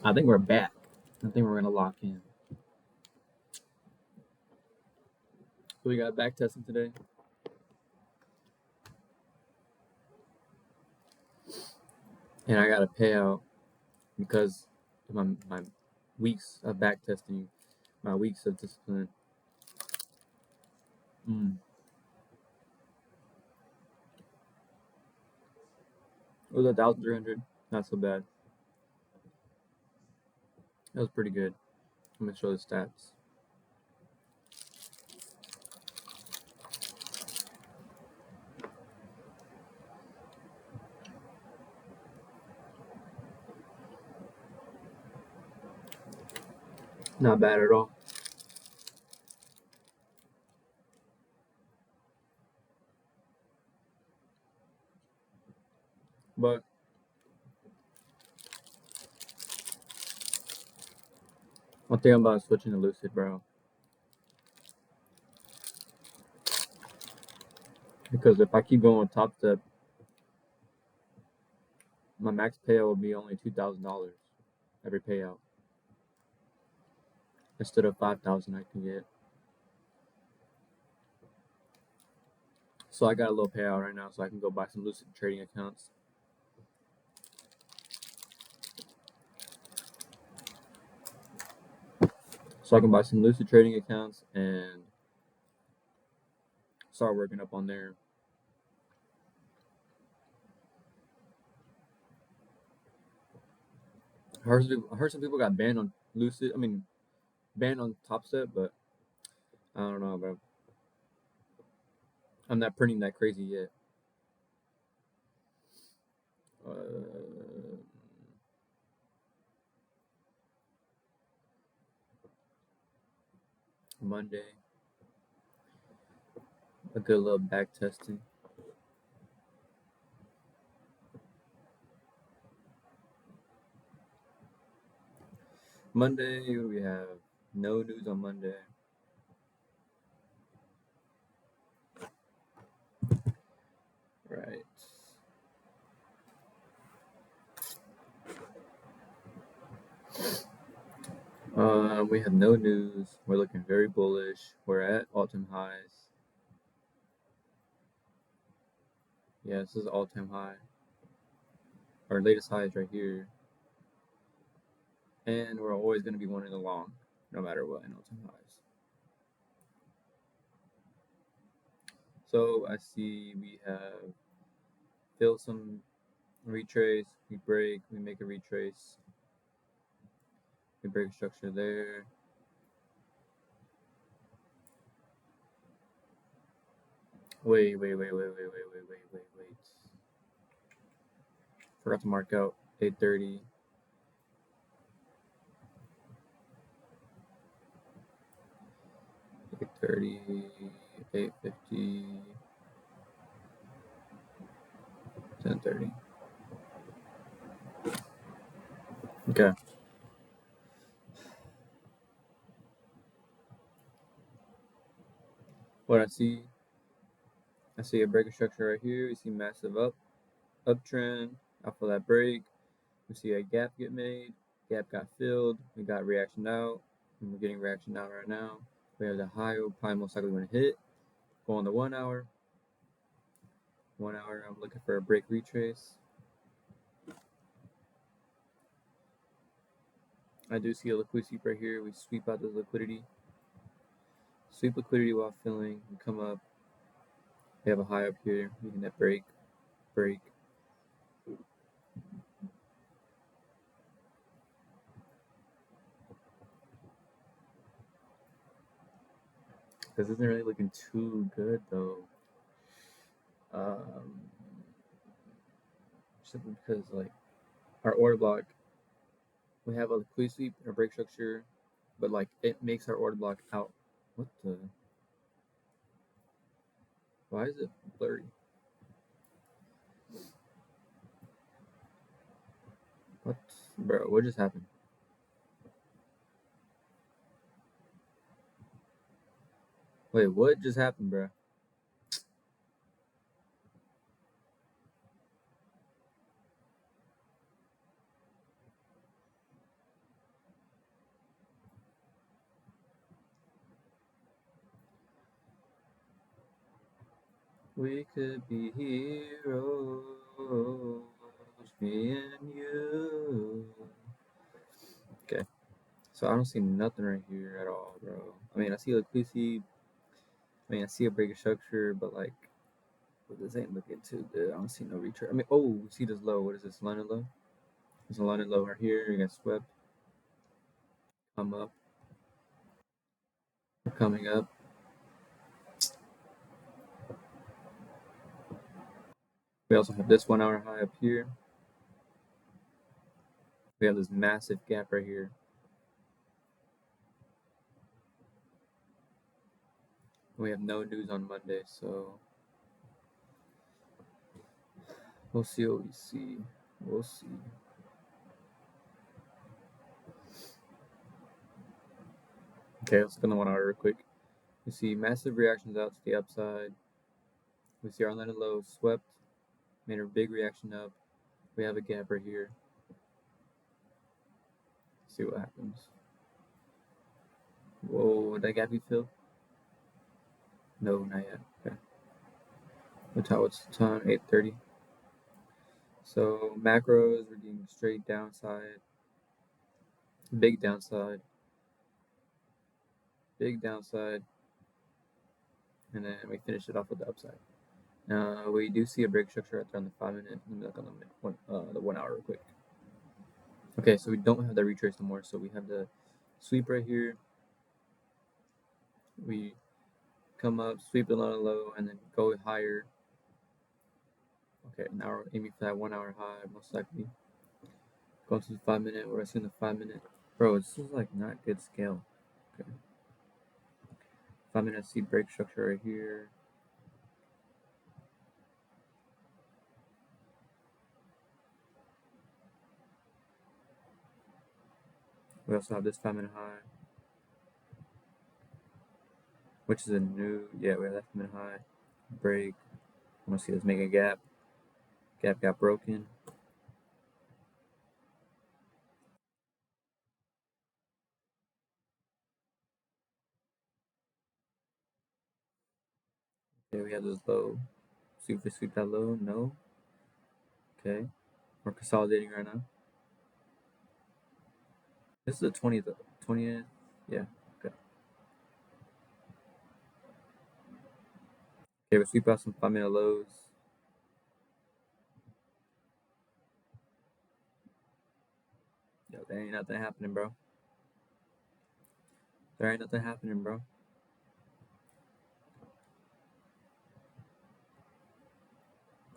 I think we're back. I think we're gonna lock in. So we got back testing today, and I got a payout because of my weeks of back testing, my weeks of discipline. It was 1,300. Not so bad. That was pretty good. I'm gonna show the stats. Not bad at all. But one thing about switching to Lucid, bro, because if I keep going with Top Step, my max payout will be only $2,000 every payout instead of 5,000 I can get. So I got a little payout right now, so I can go buy some Lucid trading accounts. So I can buy some Lucid trading accounts and start working up on there. I heard some people got banned on Lucid. I mean, banned on Top Step, but I don't know, bro. I'm not printing that crazy yet. Monday, a good little back testing. Monday, what do we have? No news on Monday. Right. We have no news. We're looking very bullish. We're at all-time highs. Yeah, this is all-time high. Our latest high is right here. And we're always going to be one in the long, no matter what, in all-time highs. So I see we have fill some retrace, we break, we make a retrace, we break a structure there. Wait. Forgot to mark out 830. 830, 850, 1030. Okay. What I see a breaker structure right here. We see massive uptrend. Off of that break, we see a gap get made. Gap got filled. We got reaction out. And we're getting reaction out right now. We have the high we're probably most likely going to hit. Go on the 1 hour. 1 hour, I'm looking for a break retrace. I do see a liquidity sweep right here. We sweep out this liquidity. Sweep liquidity while filling. We come up. We have a high up here. We can that break. This isn't really looking too good though. Simply because like our order block, we have a liquidity sweep and a break structure, but like it makes our order block out. What the? Why is it blurry? What, bro? What just happened? Wait, what just happened, bro? We could be heroes, me and you. Okay, so I don't see nothing right here at all, bro. I mean, I see liquidity. I mean, I see a break of structure, but like, but this ain't looking too good. I don't see no retrace. I mean, oh, we see this low. What is this? London low? There's a London low right here. You got swept. Come up. We're coming up. We also have this 1 hour high up here. We have this massive gap right here. We have no news on Monday, so we'll see what we see. We'll see. Okay, let's look on the 1 hour real quick. We see massive reactions out to the upside. We see our London low swept, made a big reaction up. We have a gap right here. See what happens. Whoa, did that gap be filled? No, not yet. Okay. What's the time? 8:30. So macros, we're getting straight downside, big downside, big downside, and then we finish it off with the upside. We do see a break structure right there on the 5 minute. Let me look on the 1 hour real quick. Okay, so we don't have the retrace no more. So we have the sweep right here. We come up, sweep it on a low, and then go higher. Okay, now we're aiming for that 1 hour high, most likely. Go to the 5 minute. We're seeing the 5 minute. Bro, this is like not good scale. Okay. 5 minute, see break structure right here. We also have this 5 minute high, which is a new, yeah, we have that 5 minute high. Break. I want to see us make a gap. Gap got broken. Okay, we have this low. See if we sweep that low. No. Okay. We're consolidating right now. This is the 20th. 20th. Yeah. Okay. Okay, we sweep out some 5 minute lows. Yo, there ain't nothing happening, bro. There ain't nothing happening, bro.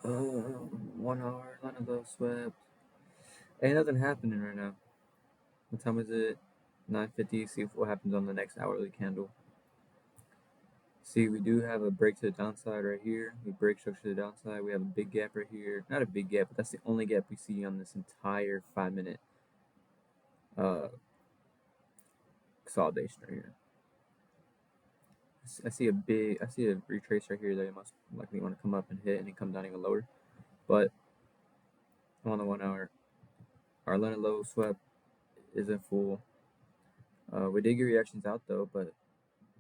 Uh, 1 hour, none of those swept. Ain't nothing happening right now. What time is it? 9:50. See what happens on the next hourly candle. See, we do have a break to the downside right here. We break structure to the downside. We have a big gap right here. Not a big gap, but that's the only gap we see on this entire 5 minute uh, consolidation right here. I see a retrace right here that it must likely want to come up and hit and then come down even lower. But on the 1 hour, our London low swept isn't full. We did get reactions out though, but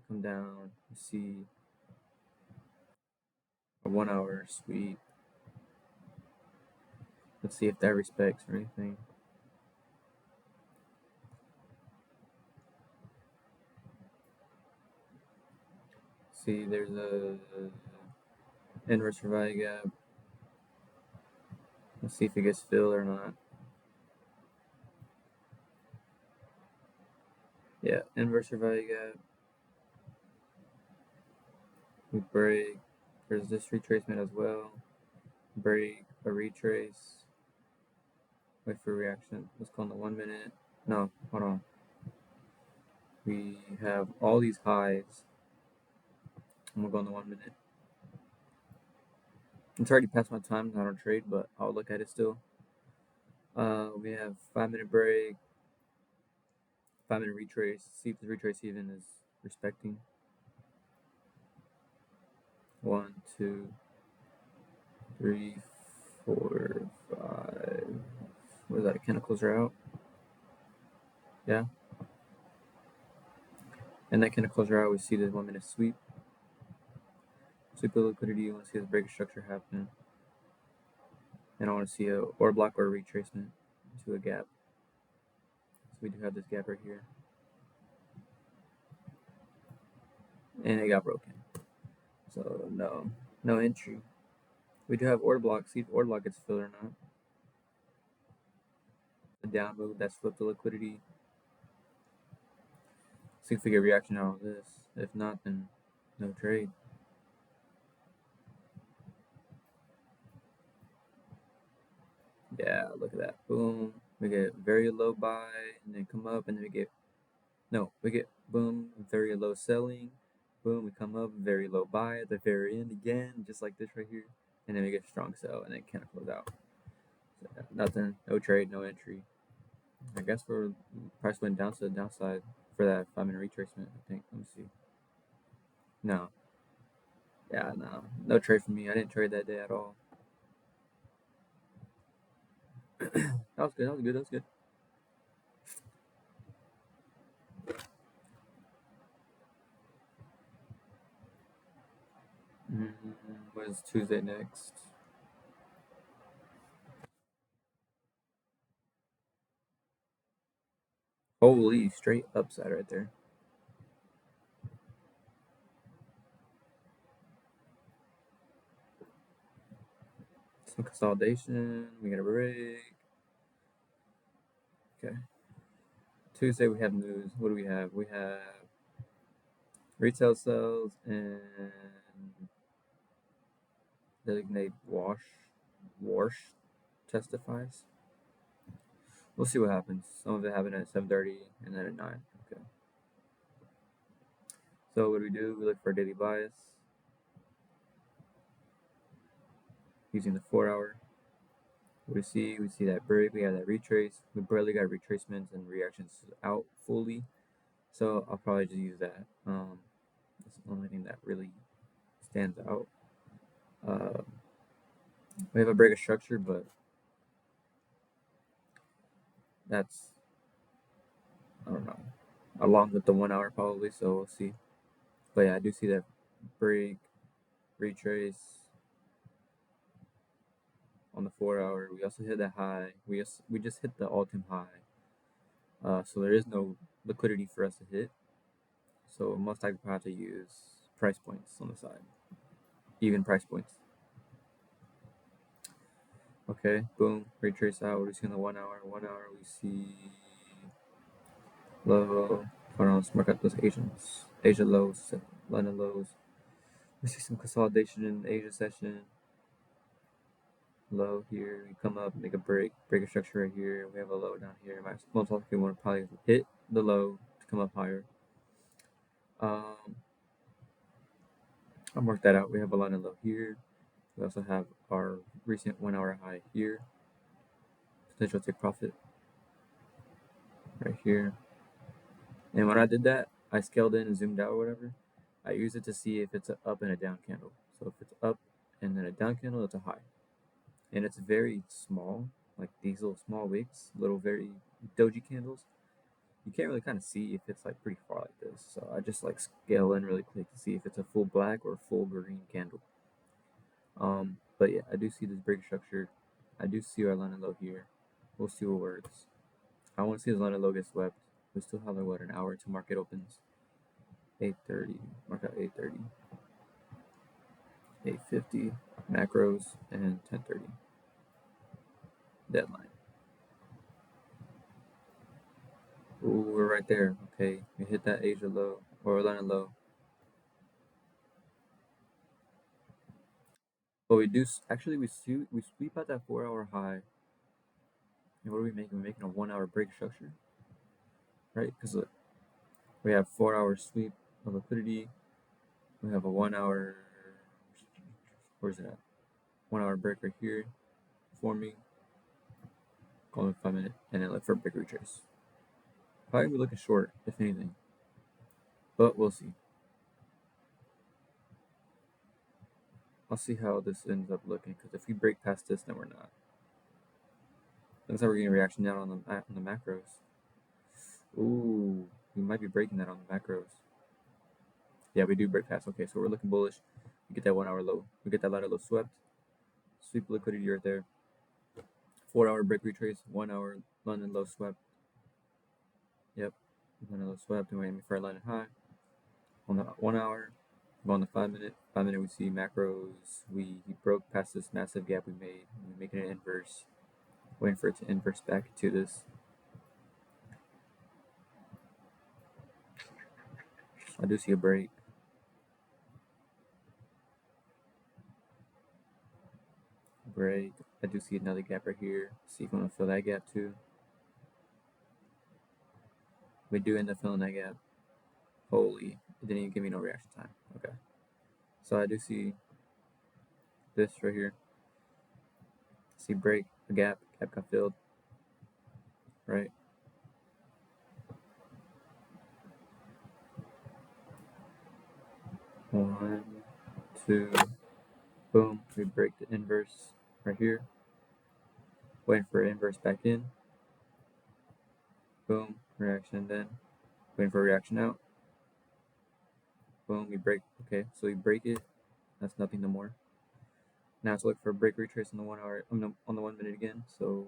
come down, you see a 1 hour sweep. Let's see if that respects or anything. See, there's a inverse value gap. Let's see if it gets filled or not. Yeah, inverse value gap. We break. There's this retracement as well. Break, a retrace. Wait for reaction. Let's go on the 1 minute. No, hold on. We have all these highs. I'm gonna go on the 1 minute. It's already past my time. I don't trade, but I'll look at it still. We have 5 minute break, 5 minute retrace. See if the retrace even is respecting. 1, 2, 3, 4, 5. What is that? Can I close her out? Yeah. And that kind of close her out. We see the 1 minute sweep. So Sweep of liquidity, you want to see this break of structure happen. And I want to see a order block or a retracement to a gap. So we do have this gap right here. And it got broken. So no entry. We do have order block. See if order block gets filled or not. The down move, that's flipped the liquidity. See if we get reaction out of this. If not, then no trade. Yeah, look at that. Boom. We get very low buy and then come up and then we get boom, very low selling. Boom, we come up, very low buy at the very end again, just like this right here. And then we get strong sell and then kind of close out. So, yeah, nothing, no trade, no entry. I guess price went down to the downside for that 5-minute retracement, I think. Let me see. No. Yeah, no trade for me. I didn't trade that day at all. That was good. What is Tuesday next? Holy, straight upside right there. Some consolidation. We got a break. Okay. Tuesday we have news. What do we have? We have retail sales and designate wash testifies. We'll see what happens. Some of it happened at 7:30 and then at 9. Okay. So what do? We look for daily bias using the 4-hour. What do we see? We see that break. We have that retrace. We barely got retracements and reactions out fully. So I'll probably just use that. That's the only thing that really stands out. We have a break of structure, but that's, I don't know, along with the 1-hour probably. So we'll see. But yeah, I do see that break, retrace on the 4-hour. We also hit that high. We just hit the all-time high. So there is no liquidity for us to hit. So most likely we'll have to use price points on the side, even price points. Okay, boom, retrace out. What do we see on the 1-hour? 1-hour, we see low. Hold on, let's mark out those Asia lows, London lows. We see some consolidation in the Asia session. Low here, we come up, make a break a structure right here. We have a low down here. Most likely want to probably hit the low to come up higher. I'll mark that out. We have a London low here. We also have our recent 1-hour high here. Potential take profit right here. And when I did that, I scaled in and zoomed out or whatever. I use it to see if it's an up and a down candle. So if it's up and then a down candle, it's a high. And it's very small, like these little small wicks, little very doji candles. You can't really kind of see if it's like pretty far like this. So I just like scale in really quick to see if it's a full black or full green candle. But yeah, I do see this break structure. I do see our London low here. We'll see what works. I want to see this London low get swept. We still have like an hour to market opens. 8:30. Mark out 8:30. 8:50 macros and 10:30 deadline. Ooh, we're right there. Okay, we hit that Asia low or London low. But we do actually we sweep out that 4-hour high. And what are we making? We're making a 1-hour break structure, right? Because look, we have 4-hour sweep of liquidity. We have a 1-hour. Where's it at? 1-hour break right here, forming. Call it 5-minute, and then look for a big retrace. Probably be looking short, if anything, but we'll see. I'll see how this ends up looking. Because if we break past this, then we're not. Looks like we're getting a reaction down on the macros. Ooh, we might be breaking that on the macros. Yeah, we do break past. Okay, so we're looking bullish. get that 1 hour low. We get that ladder low swept. Sweep liquidity right there. 4 hour break retrace, 1 hour London low swept. Yep, London low swept, and we're aiming for a London high. On the 1 hour, go on the 5 minute. 5 minute, we see macros. We broke past this massive gap we made. We're making an inverse, waiting for it to inverse back to this. I do see a break. I do see another gap right here. See if we want to fill that gap too. We do end up filling that gap. Holy, it didn't even give me no reaction time. Okay. So I do see this right here. See break, a gap got filled. Right. One, two, boom. We break the inverse right here. Waiting for inverse back in. Boom, reaction then. Waiting for a reaction out. Boom, we break. Okay, so we break it. That's nothing no more. Now let's look for a break retrace on the 1 hour. On the 1 minute again. So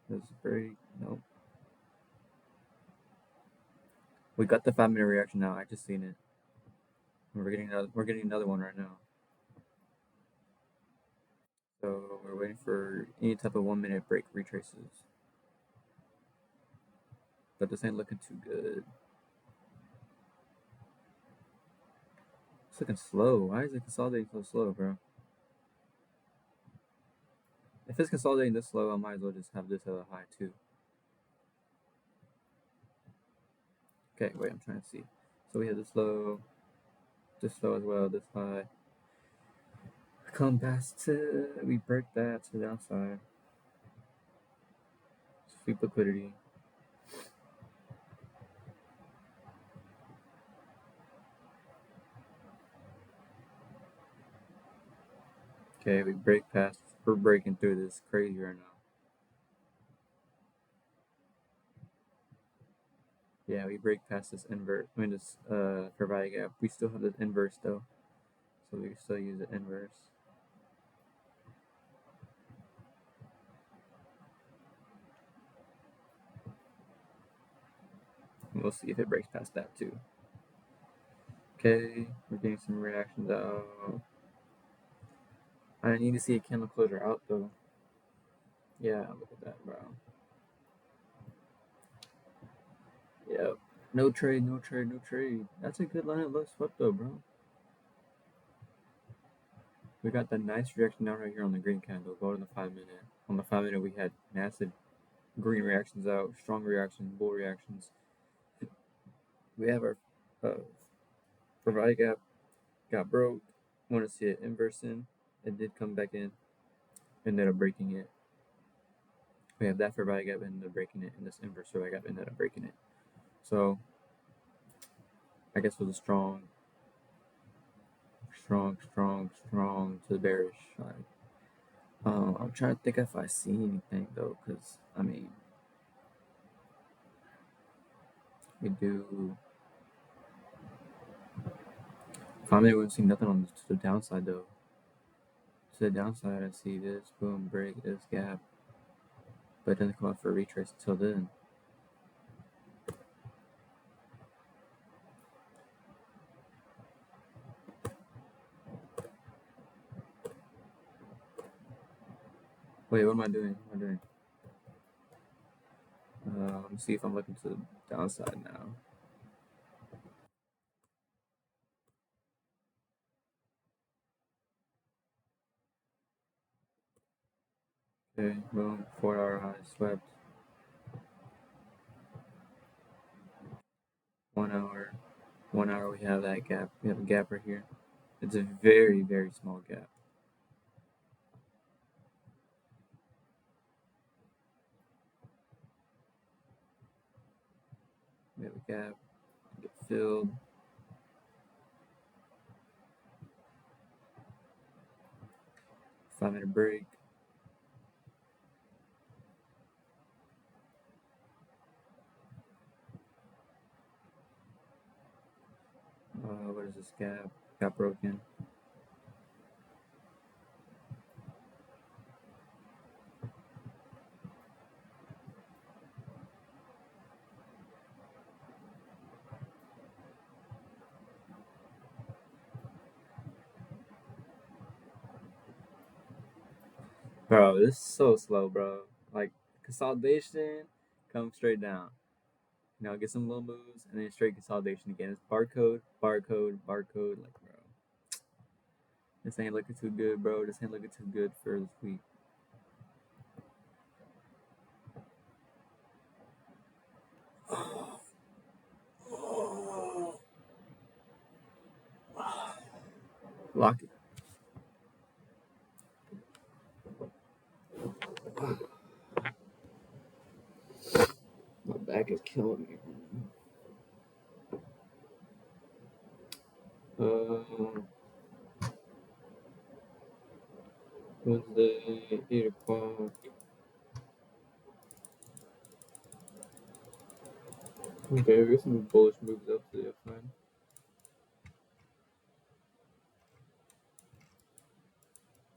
let's break. Nope. We got the 5 minute reaction now. I just seen it. We're getting another one right now. So we're waiting for any type of 1 minute break retraces. But this ain't looking too good. It's looking slow. Why is it consolidating so slow, bro? If it's consolidating this slow, I might as well just have this at a high too. Okay, wait, I'm trying to see. So we have this low as well, this high. Come past to, we break that to the downside. Sweep liquidity. Okay, we break past, we're breaking through this crazy right now. Yeah, we break past this invert, this fair value gap. We still have this inverse though, so we can still use the inverse. And we'll see if it breaks past that too. Okay, we're getting some reactions out. I need to see a candle closure out though. Yeah, look at that, bro. Yep. No trade, no trade, no trade. That's a good line of low swept though, bro. We got that nice reaction out right here on the green candle. Go to the 5 minute. On the 5 minute, we had massive green reactions out, strong reactions, bull reactions. We have our provide gap got broke. Want to see it inverse in. It did come back in. Ended up breaking it. We have that provide gap ended up breaking it, and this inverse provide gap ended up breaking it. So I guess it was a strong to the bearish side. I'm trying to think if I see anything though, because I mean, we do. Finally, we don't see nothing on to the downside though. To the downside, I see this boom break this gap, but it doesn't come up for a retrace until then. Wait, what am I doing? Let me see if I'm looking to the downside now. Okay, boom, 4 hour high swept. 1 hour, we have that gap. We have a gap right here. It's a very, very small gap. We have a gap, get filled. Five-minute break. What is this gap? Got broken. Bro, this is so slow, bro. Like consolidation, come straight down. Get some low moves and then straight consolidation again. It's barcode, barcode, barcode. Like, bro, this ain't looking too good, bro. This ain't looking too good for this week. Lock it. My back is killing me. Wednesday, 8 o'clock. Okay, we got some bullish moves up to the upside.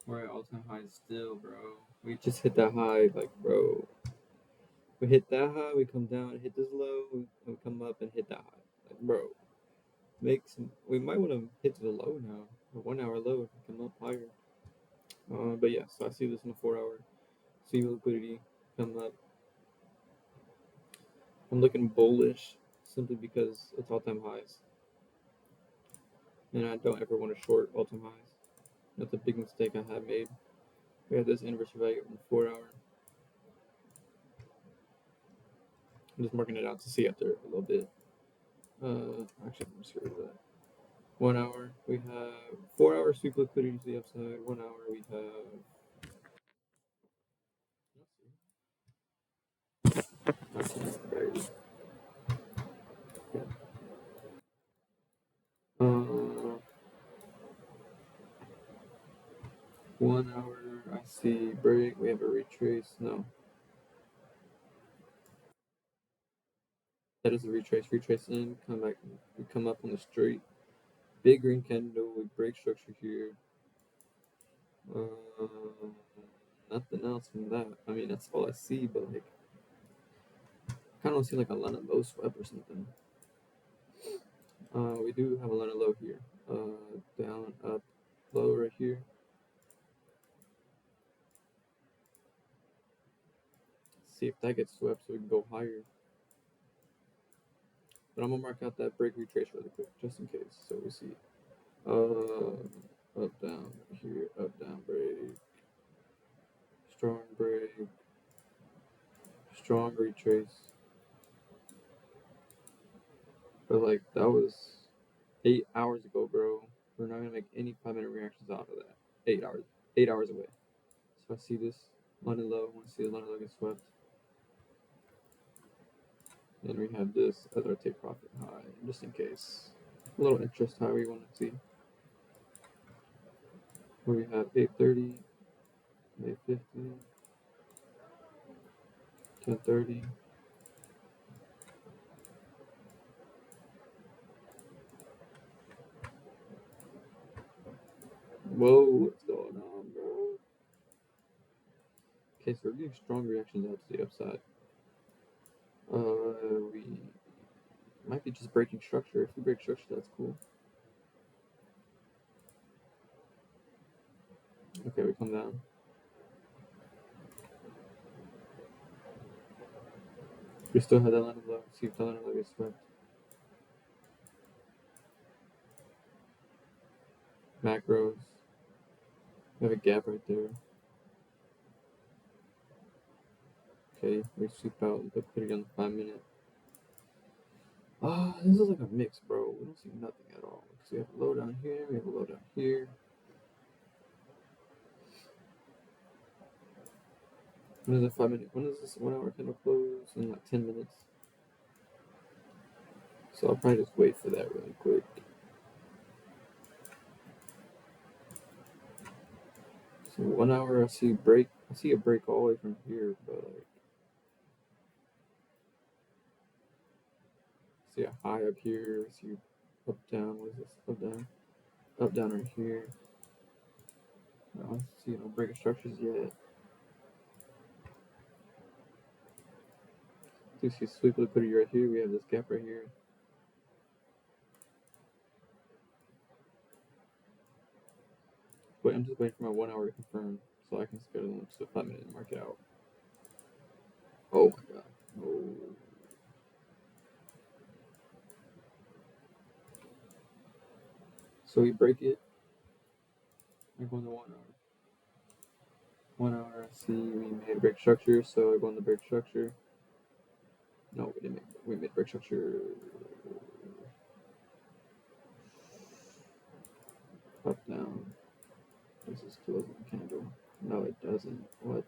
We're at all-time highs still, bro. We just hit that high, like, bro. We hit that high, we come down, hit this low, we come up and hit that high. Like, bro, make some. We might want to hit to the low now, a 1 hour low, and come up higher. But yeah, so I see this in a 4 hour. See liquidity come up. I'm looking bullish simply because it's all-time highs, and I don't ever want to short all-time highs. That's a big mistake I have made. We have this inverse value in 4 hour. I'm just marking it out to see up there a little bit. Actually, I'm just gonna that. 1 hour, we have 4 hour sweep liquidity to the upside. 1 hour, we have. Uh, 1 hour, I see break. We have a retrace. No, that is a retrace. Retrace in, come back. We come up on the straight. Big green candle. We break structure here. Uh, Nothing else from that. I mean, that's all I see, but like, kind of see like a London low sweep or something. We do have a London low here. Down, up, low right here. See if that gets swept so we can go higher. But I'm gonna mark out that break retrace really quick just in case. So we see up down here, up down break, strong break, strong retrace. But like that was 8 hours ago, bro. We're not gonna make any 5 minute reactions out of that. 8 hours, 8 hours away. So I see this London low. I want to see the London low get swept. Then we have this as our take profit high, just in case. A little interest high we want to see. Where we have 830, 850, 1030. Whoa, what's going on, bro? Okay, so we're getting strong reactions out to the upside. We might be just breaking structure. If we break structure, that's cool. Okay, we come down. We still have that line of low. See if the line of low gets swept. Macros. We have a gap right there. Okay, we sweep out liquidity on the 5 minute. This is like a mix, bro. We don't see nothing at all. Because we have a low down here, we have a low down here. When is the 5 minute? When is this 1 hour candle close? In like 10 minutes. So I'll probably just wait for that really quick. So 1 hour, I see break. I see a break all the way from here, but like, see a high up here. I see up down. What is this? Up down right here. I don't see no breaking structures yet. You see sweep liquidity right here. We have this gap right here. But I'm just waiting for my 1 hour to confirm. so I can schedule them to 5 minutes and mark it out. Oh my god. Oh. So we break it. I go into 1 hour. 1 hour. I see we made break structure, so I go into break structure. No, we didn't make. We made break structure up down. This is closing the candle. No, it doesn't. What?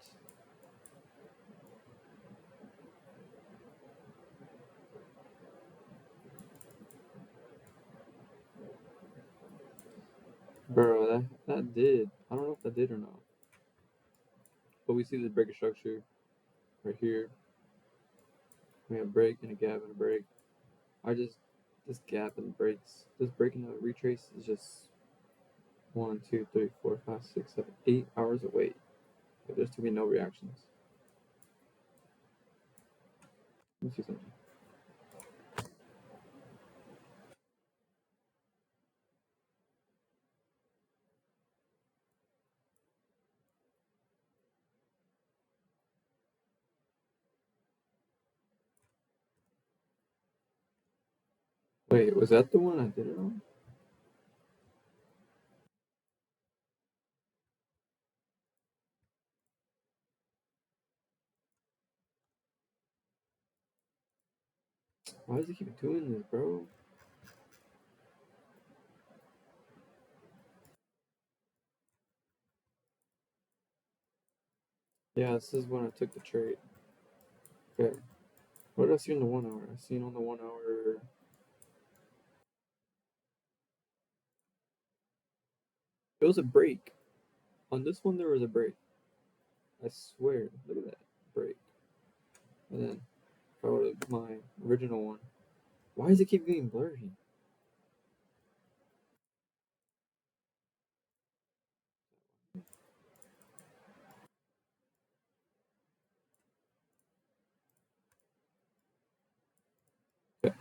Bro, that did. I don't know if that did or not. But we see the break structure right here. We have break and a gap and a break. This gap and breaks, this break and the retrace is just 1, 2, 3, 4, 5, 6, 7, 8 hours away. But there's to be no reactions. Let me see something. Wait, was that the one I did it on? Why does it keep doing this, bro? Yeah, this is when I took the trade. Okay. What did I see on the 1 hour? I seen on the 1 hour. It was a break. On this one, there was a break. I swear. Look at that break. And then, if I go to my original one, why does it keep getting blurry? Okay.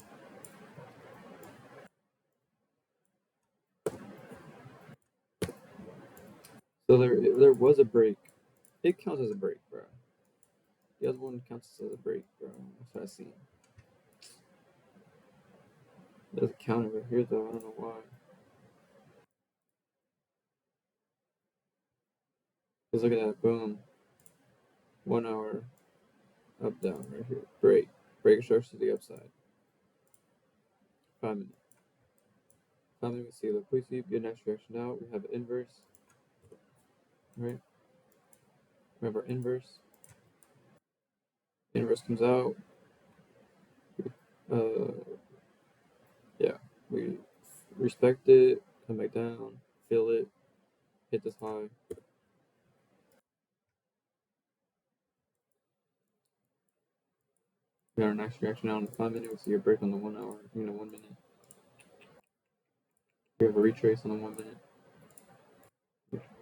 So there was a break. It counts as a break, bro. The other one counts as a break, bro. That's what I seen. It doesn't count over here though. I don't know why. Cause look at that, boom. 1 hour up down right here. Break. Break starts to the upside. 5 minutes. 5 minutes. We see the quick sweep. Get next direction out. We have inverse. Right. We have our inverse. Inverse comes out. Uh, yeah. We respect it. Come back down. Fill it. Hit this high. We got our next reaction out in 5 minutes. We see a break on the 1 hour. 1 minute. We have a retrace on the 1 minute.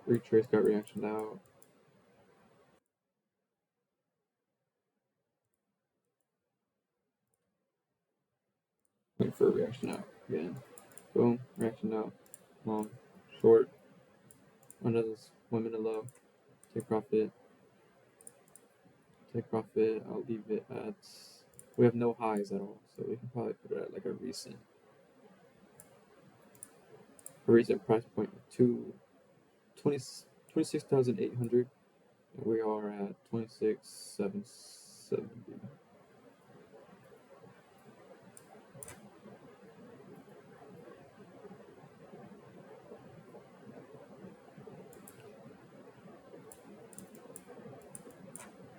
Retrace got reaction out. Wait for a reaction out again. Boom, reaction out. Long, short. Under this 1 minute low. Take profit. Take profit. I'll leave it at. We have no highs at all, so we can probably put it at like a recent price point of 26,800. And we are at 26,770.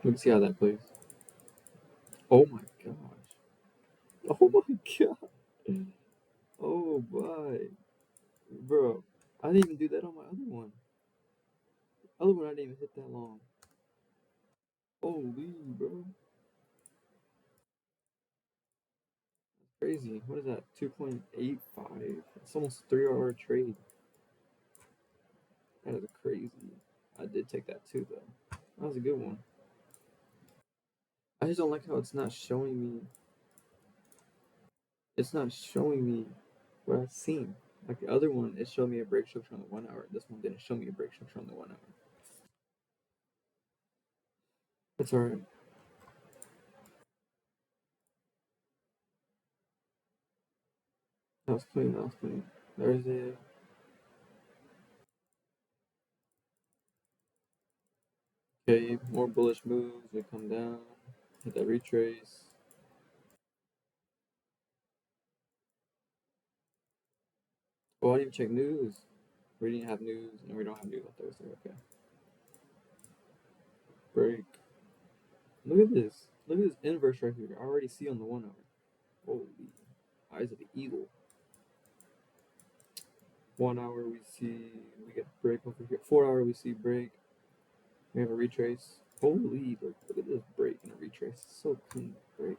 Let me see how that plays. Oh my gosh. Oh my god. Oh my. Bro, I didn't even do that on my other one. Other one I didn't even hit that long. Holy, bro. Crazy. What is that? 2.85. It's almost a 3 hour trade. That is crazy. I did take that too, though. That was a good one. I just don't like how it's not showing me. It's not showing me what I've seen. Like the other one, it showed me a break structure on the 1 hour. This one didn't show me a break structure on the 1 hour. That's alright. That was clean, that was clean. There's it. Okay, more bullish moves. We come down, hit that retrace. Oh, I didn't even check news. We didn't have news, and we don't have news on Thursday. Okay. Break. Look at this. Look at this inverse right here. I already see on the 1 hour. Holy. Eyes of the eagle. 1 hour we see we get break over here. 4 hour we see break. We have a retrace. Holy, look at this break and a retrace. So clean break.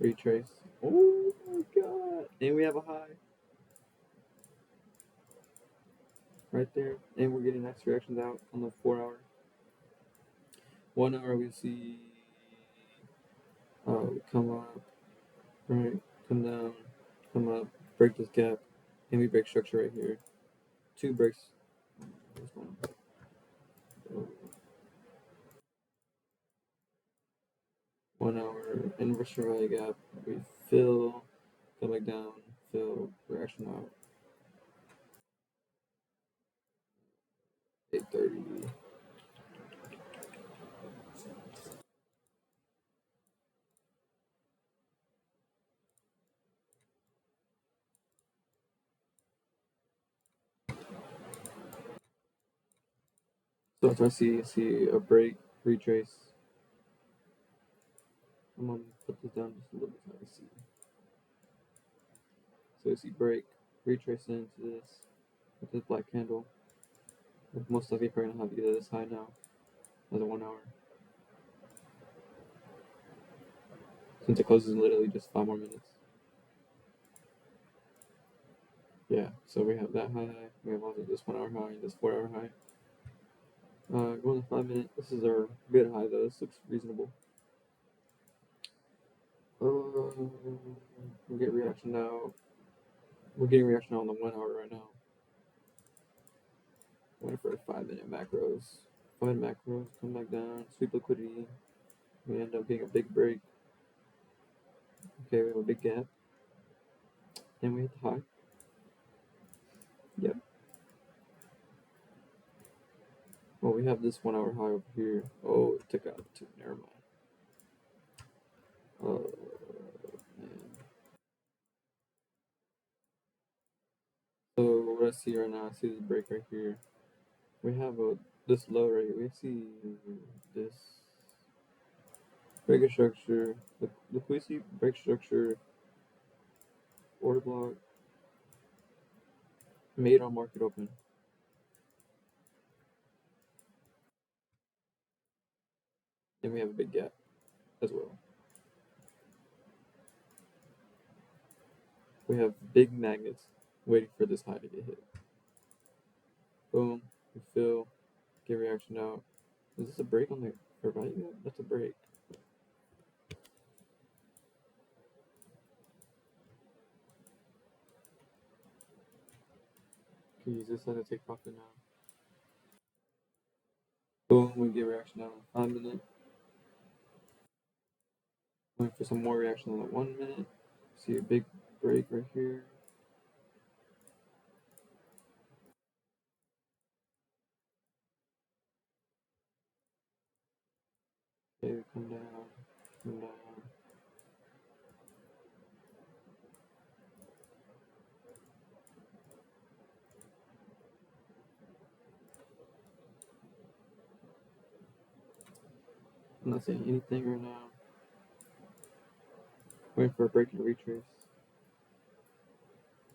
Retrace. Oh my god. And we have a high. Right there. And we're getting next reactions out on the 4 hour. 1 hour we see come up, right, come down, come up, break this gap, and we break structure right here. 2 breaks. This one. 1 hour inverse value gap. We fill, come back down, fill, reaction out. 8:30. So if I see a break, retrace. I'm gonna put this down just a little bit so I see. So you see break, retrace into this with this black candle. Most likely probably gonna have either this high now as a 1 hour. Since it closes in literally just 5 more minutes. Yeah, so we have that high, we have also this 1 hour high and this 4 hour high. Going to 5 minute, this is our good high though, this looks reasonable. We get reaction now. We're getting reaction now on the 1 hour right now. Waiting for 5 minute macros. 5 minute macros, come back down, sweep liquidity. We end up getting a big break. Okay, we have a big gap. And we hit the high. Yep. Well, we have this 1 hour high over here. Oh, it took out 2. Never mind. Oh, man. So what I see right now, I see this break right here. We have this low right here. We see this break structure. Look, we see break structure, order block, made on market open. Then we have a big gap as well. We have big magnets waiting for this high to get hit. Boom, we fill, get reaction out. Is this a break on the fair value? That's a break. Can use this as a take profit now. Boom, we get reaction out on 5 minute. Waiting for some more reaction on the 1 minute. See a big break right here. Okay, come down, come down. I'm not saying anything right now. Waiting for a break and retrace.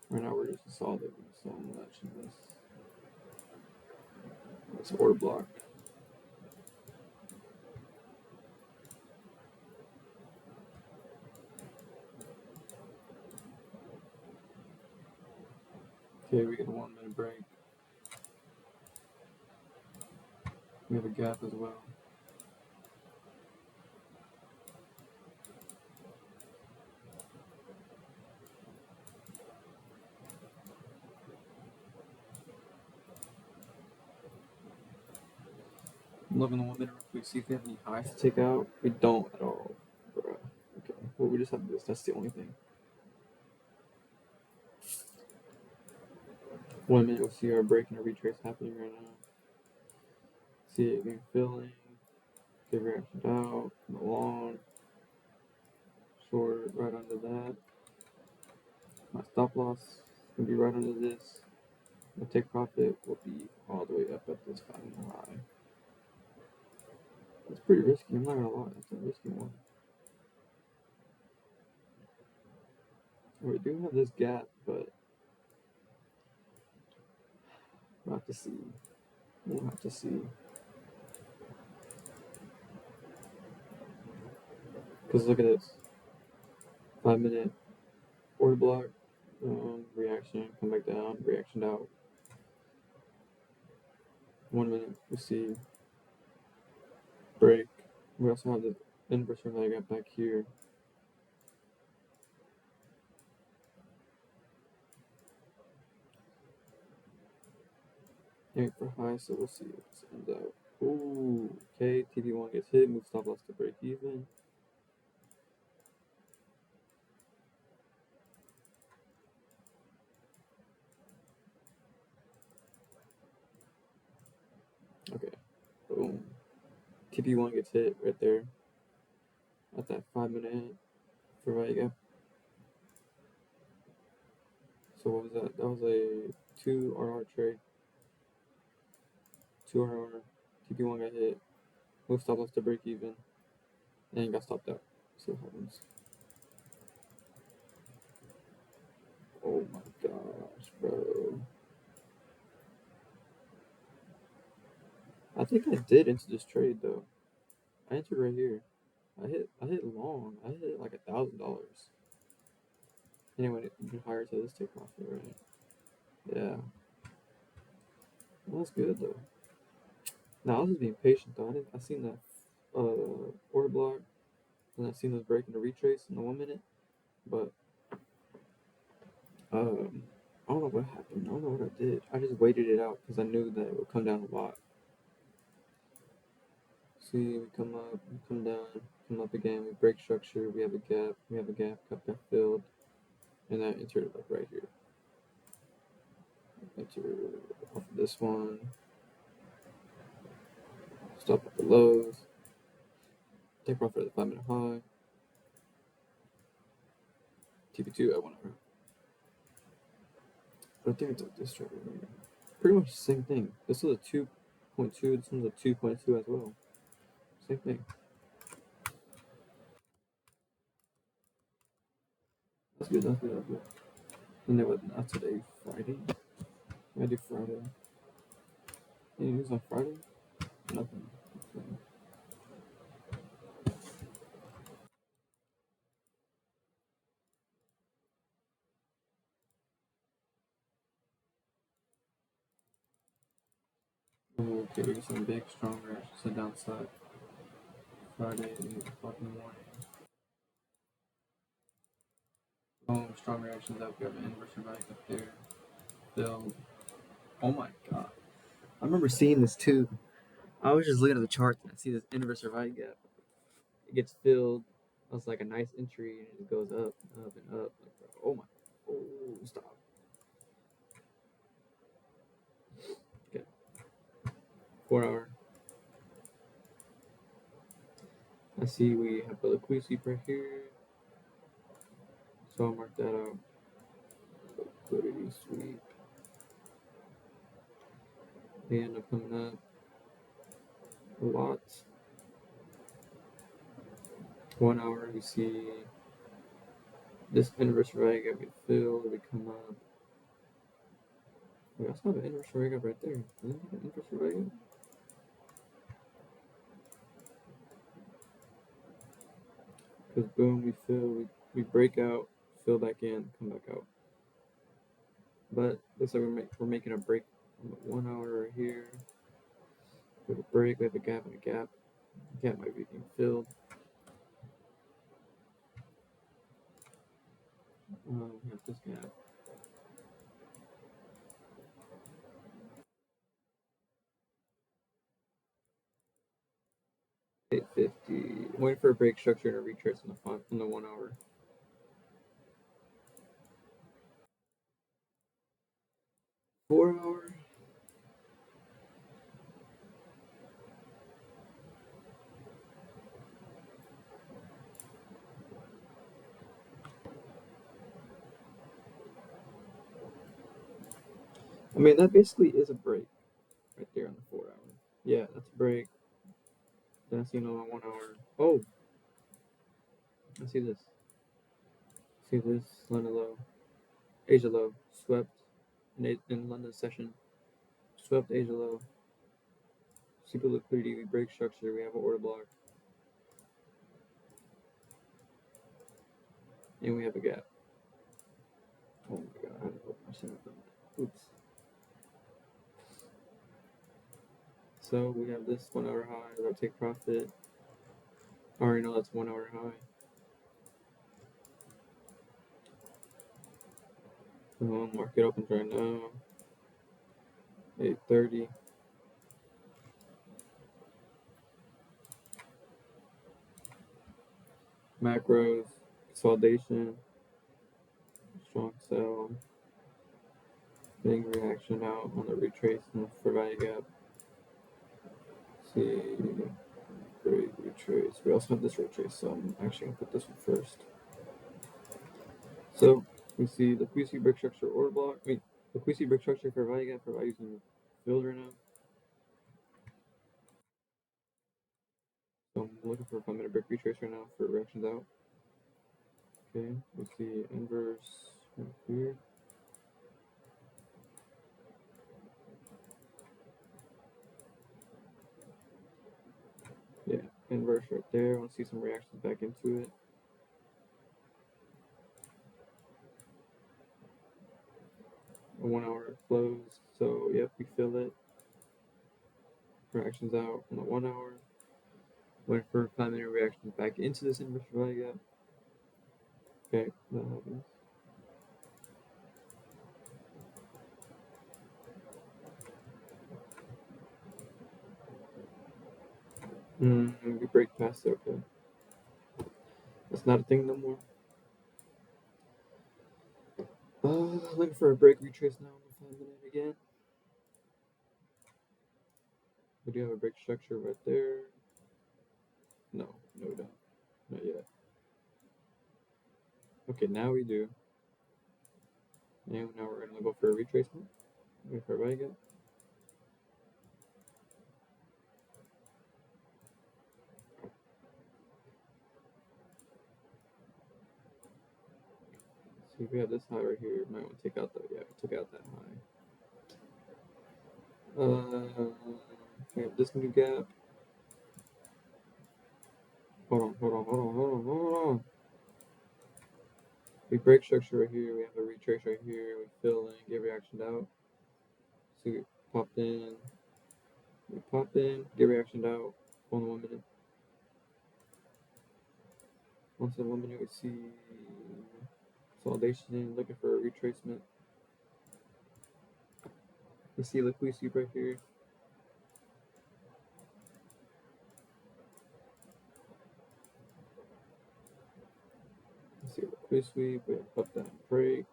Right now we're just solid so much in this. This order block. Okay, we get a 1 minute break. We have a gap as well. Look in the 1 minute real quick, see if we have any highs to take out. We don't at all, bruh. Okay, well, we just have this. That's the only thing. 1 minute, we'll see our break and a retrace happening right now. See it again filling. Get reaction out. The long. Short right under that. My stop loss is gonna be right under this. My take profit will be all the way up at this final high. That's pretty risky. I'm not gonna lie. That's a risky one. We do have this gap, but we'll have to see. We'll have to see. Because look at this. 5 minute order block. Reaction. Come back down. Reaction out. 1 minute. We see break. We also have the inverse that I got back here. Aim for high, so we'll see what this ends out. Ooh, okay, TP1 gets hit, move stop loss to break even. Okay, boom. TP1 gets hit right there at that 5 minute hit for right gap. So what was that? That was a 2 RR trade. 2 RR. TP1 got hit, move stop loss to break even, and got stopped out. See what happens. Oh my gosh, bro. I think I did into this trade though. I entered right here. I hit long. I hit like $1,000. Anyway, even higher to this take profit, right? Yeah. Well, that's good though. Now I was just being patient though. I seen that order block, and I seen those breaking the retrace in the 1 minute, but I don't know what happened. I don't know what I did. I just waited it out because I knew that it would come down a lot. See, we come up, we come down, come up again. We break structure. We have a gap. We have a gap. Cup got filled, and I entered like right here. Enter off of this one. Stop at the lows. Take profit at the 5 minute high. TP2 at 1 hour. But I think I took this trade right here. Pretty much the same thing. This was a 2.2. This one's a 2.2 as well. Same thing. That's good. That's good. That's good. And then what? Not today. Friday. I do Friday. Any news on Friday? Nothing. Okay, we got some big strong reactions to the downside. Friday, 8 o'clock in the morning. Boom, strong reactions up. We have an inverse right up there. Filled. Oh my god. I remember seeing this too. I was just looking at the charts and I see this inverse right gap. It gets filled. That's like a nice entry and it goes up and up and up. Like, oh my. Oh, stop. Okay. 4 hour. I see we have a liquidity sweep right here. So I'll mark that out. Liquidity sweep. They end up coming up a lot. 1 hour, we see this inverse right gap get filled. We come up. We also have an inverse right gap right there. Isn't that an inverse right gap? Because boom, we fill, we break out, fill back in, come back out. But looks like we're making a break on the 1 hour right here. We have a break, we have a gap and a gap. The gap might be being filled. We have this gap. waiting for a break structure and a retrace on the 1 hour. $4 hour. I mean, that basically is a break right there on the 4 hour. Yeah, that's a break. Then I see another 1 hour. Oh, I see this. See this London low, Asia low, swept in London session, swept Asia low. Super liquidity, we break structure, we have an order block, and we have a gap. Oh my god, I had to open my shit up. Oops. So we have this 1 hour high, that'll take profit. I already know that's 1 hour high. Market opens right now. 8:30. Macros, consolidation, strong sell, big reaction out on the retrace for value gap. See, great retrace. We also have this retrace, so I'm actually gonna put this one first. So we see the QC brick structure order block. I mean, the QC brick structure for value gap for values in field right now. So I'm looking for a 5-minute brick retrace right now for reactions out. Okay, we see inverse right here. Yeah, inverse right there. I want to see some reactions back into it. A 1 hour close. So yep, we fill it. Reactions out on the 1 hour. Wait for 5-minute reactions back into this inverse value gap. Okay, that happens. We break past it. Okay, that's not a thing no more. Looking for a break retrace now on the 5-minute again. We do have a break structure right there. No, we don't. Not yet. Okay, now we do. And now we're gonna go for a retracement. Wait for a value gap. See if we have this high right here. Might want to take out that. Yeah, we took out that high. We have this new gap. Hold on. We break structure right here. We have a retrace right here. We fill in, get reaction out. So we popped in. We pop in, get reaction out on the 1 minute. Once in 1 minute, we see consolidation, looking for a retracement. We see liquid sweep right here. We see a liquid sweep. We have up down break.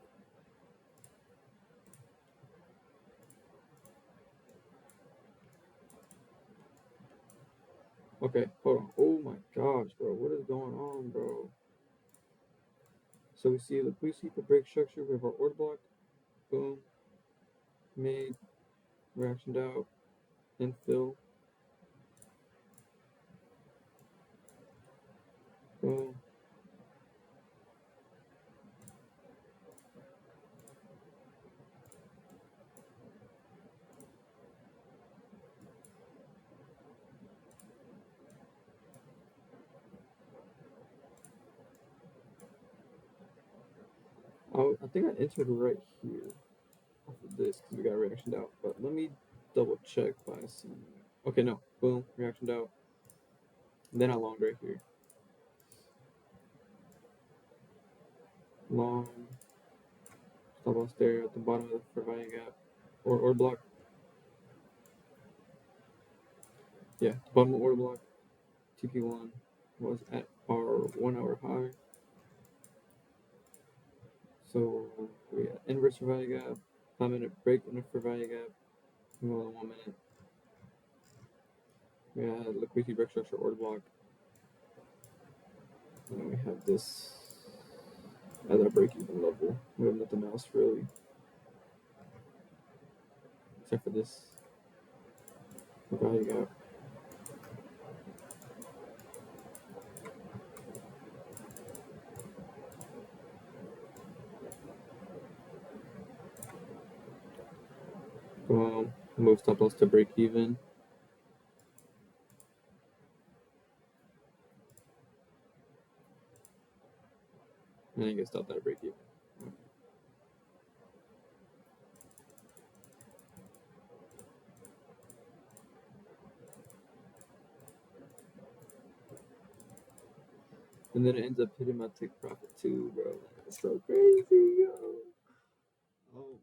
Okay, hold on. Oh my gosh, bro. What is going on, bro? So we see a liquid sweep, a break structure. We have our order block. Boom. Made. Reaction out. Infill. Boom. Oh, I think I entered right here off of this because we got reaction out. But let me double check by some. Okay, no. Boom. Reaction out. And then I long right here. Long. Stop loss there at the bottom of the value gap. Or block. Yeah, bottom of order block. TP1. was at our 1 hour high. So we got inverse for value gap, 5-minute break for value gap, we go on 1 minute. We had liquidity break structure order block. And then we have this at our break even level. We have nothing else really. Except for this value gap. Move stop loss to break even. And then get stopped at a break even. And then it ends up hitting my take profit too, bro. It's so crazy, yo. Oh my gosh.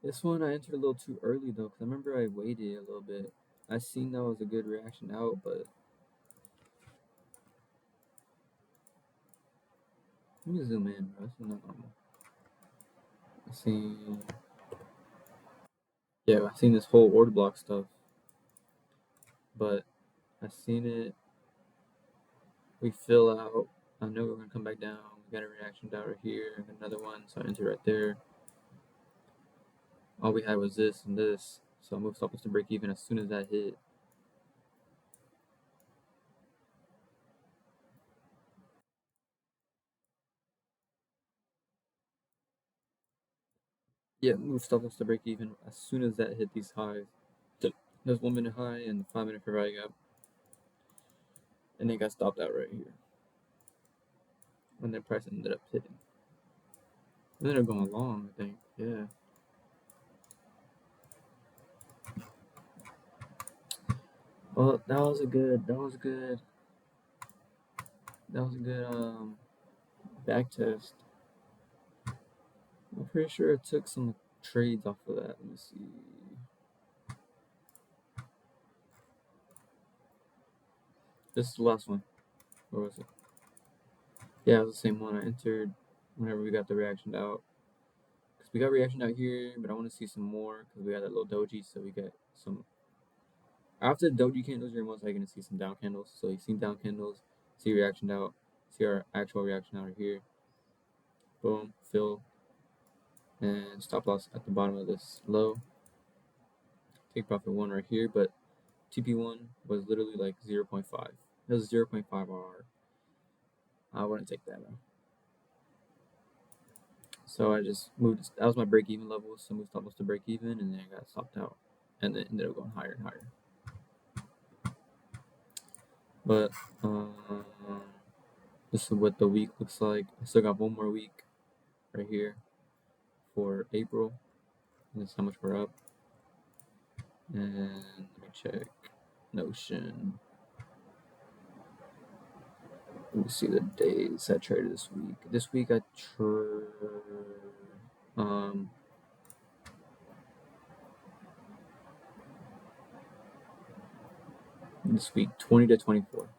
This one I entered a little too early though, because I remember I waited a little bit. I seen that was a good reaction out, but let me zoom in, bro. This is not normal. I seen, yeah, I seen this whole order block stuff, but I seen it. We fill out. I know we're gonna come back down. We got a reaction down right here, another one, so I entered right there. All we had was this and this, so I moved stop loss to break even as soon as that hit. Yeah, move stop loss to break even as soon as that hit these highs. There's 1 minute high and the 5 minute for value gap, and then got stopped out right here. And then price ended up hitting. It ended up going long, I think. Yeah. Well, that was a good back test. I'm pretty sure it took some trades off of that. Let me see. This is the last one. Where was it? Yeah, it was the same one I entered whenever we got the reaction out. Because we got reaction out here, but I want to see some more because we got that little doji, so we get some. After the doji candles, you're most likely going to see some down candles. So you see down candles, see reaction out, see our actual reaction out here. Boom, fill, and stop loss at the bottom of this low. Take profit 1 right here, but TP1 was literally like 0.5. It was 0.5 RR. I wouldn't take that though. So I just moved. That was my break even level. So I moved stop loss to break even, and then I got stopped out, and then ended up going higher and higher. But this is what the week looks like. I still got 1 more week right here for April. And this is how much we're up. And let me check Notion. Let me see the days I traded this week. This week I this week 20 to 24.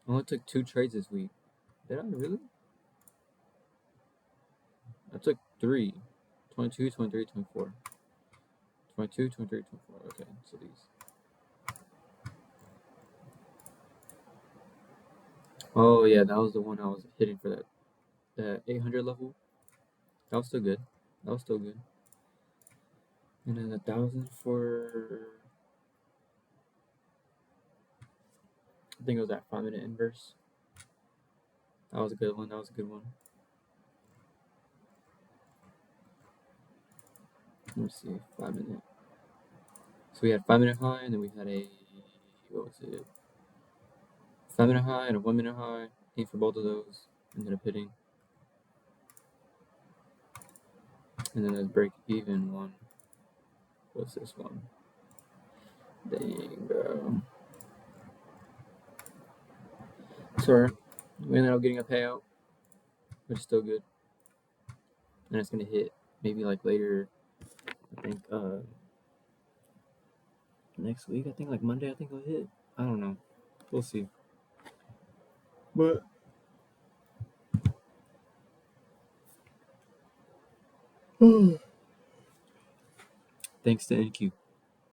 I only took 2 trades this week. Did I really? I took 3. 22, 23, 24. 22, 23, 24. Okay, so these. Oh yeah, that was the one I was hitting for that 800 level. That was still good. And then 1,000 for, I think it was that 5 minute inverse. That was a good one. Let me see, 5 minute. So we had 5 minute high, and then we had what was it? 5 minute high and a 1 minute high. Aim for both of those. Ended up hitting. And then there's break even one. What's this one? Dang, bro. Sorry. We ended up getting a payout, which is still good. And it's gonna hit maybe like later. I think let next week. I think like Monday. I think it'll hit. I don't know. We'll see. But thanks to NQ.